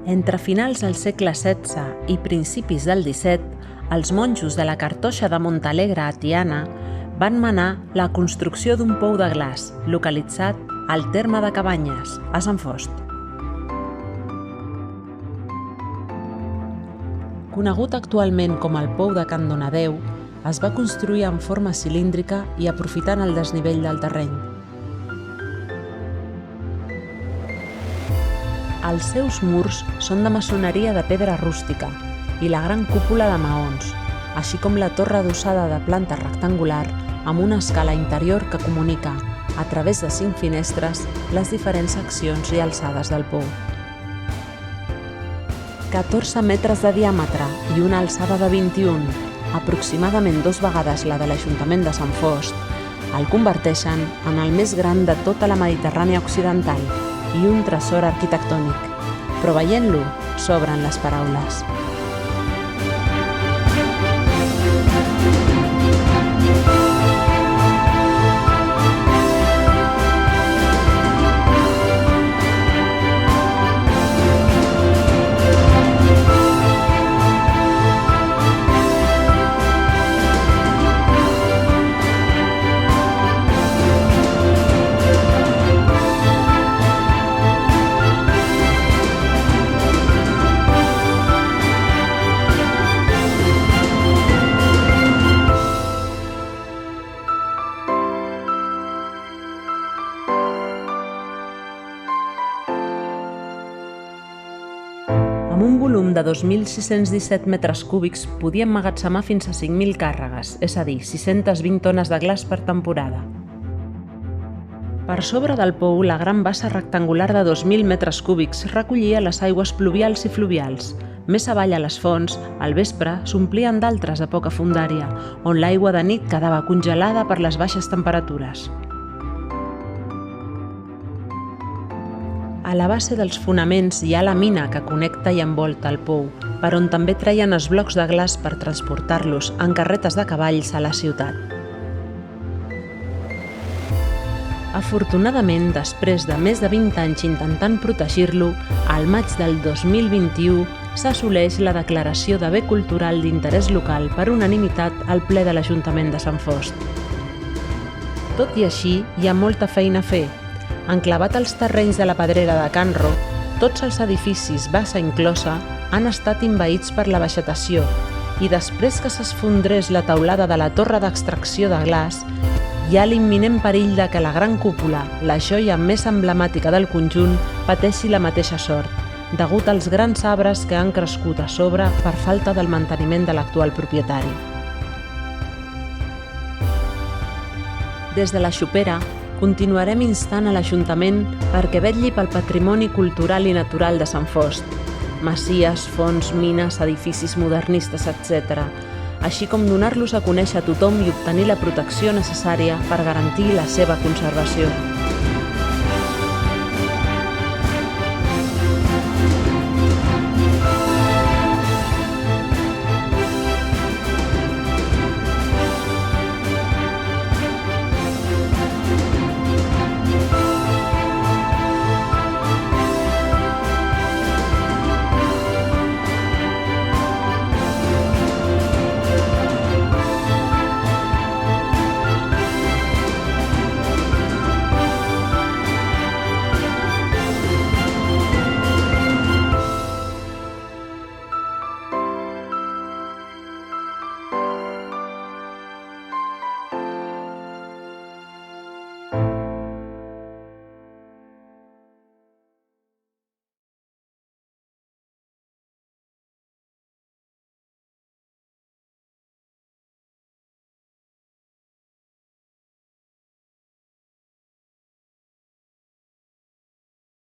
Entre finals del segle XVI i principis del XVII, els monjos de la Cartoixa de Montalegre a Tiana van manar la construcció d'un pou de glaç, localitzat al terme de Cabanyes, a Sant Fost. Conegut actualment com el Pou de Can Donadeu, es va construir en forma cilíndrica i aprofitant el desnivell del terreny. Els seus murs són de maçoneria de pedra rústica i la gran cúpula de maons, així com la torre adossada de planta rectangular amb una escala interior que comunica, a través de 5 finestres, les diferents seccions i alçades del pou. 14 metres de diàmetre i una alçada de 21, aproximadament 2 vegades la de l'Ajuntament de Sant Fost, el converteixen en el més gran de tota la Mediterrània occidental i un tresor arquitectònic, però veient-lo sobren les paraules. Amb un volum de 2.617 metres cúbics podia emmagatzemar fins a 5.000 càrregues, és a dir, 620 tones de glaç per temporada. Per sobre del pou, la gran bassa rectangular de 2.000 metres cúbics recollia les aigües pluvials i fluvials. Més avall a les fonts, al vespre, s'omplien d'altres de poca fondària, on l'aigua de nit quedava congelada per les baixes temperatures. A la base dels fonaments hi ha la mina que connecta i envolta el pou, per on també treien els blocs de glaç per transportar-los en carretes de cavalls a la ciutat. Afortunadament, després de més de 20 anys intentant protegir-lo, al maig del 2021 s'assoleix la declaració de bé cultural d'interès local per unanimitat al ple de l'Ajuntament de Sant Fost. Tot i així, hi ha molta feina a fer. Enclavat als terrenys de la Pedrera de Can Ro, tots els edificis, bassa inclosa, han estat envaïts per la vegetació i després que s'esfondrés la teulada de la torre d'extracció de glaç, hi ha l'imminent perill de que la gran cúpula, la joia més emblemàtica del conjunt, pateixi la mateixa sort, degut als grans arbres que han crescut a sobre per falta del manteniment de l'actual propietari. Des de la Xopera, continuarem instant a l'Ajuntament perquè vetlli pel patrimoni cultural i natural de Sant Fost, masies, fonts, mines, edificis modernistes, etc., així com donar-los a conèixer a tothom i obtenir la protecció necessària per garantir la seva conservació.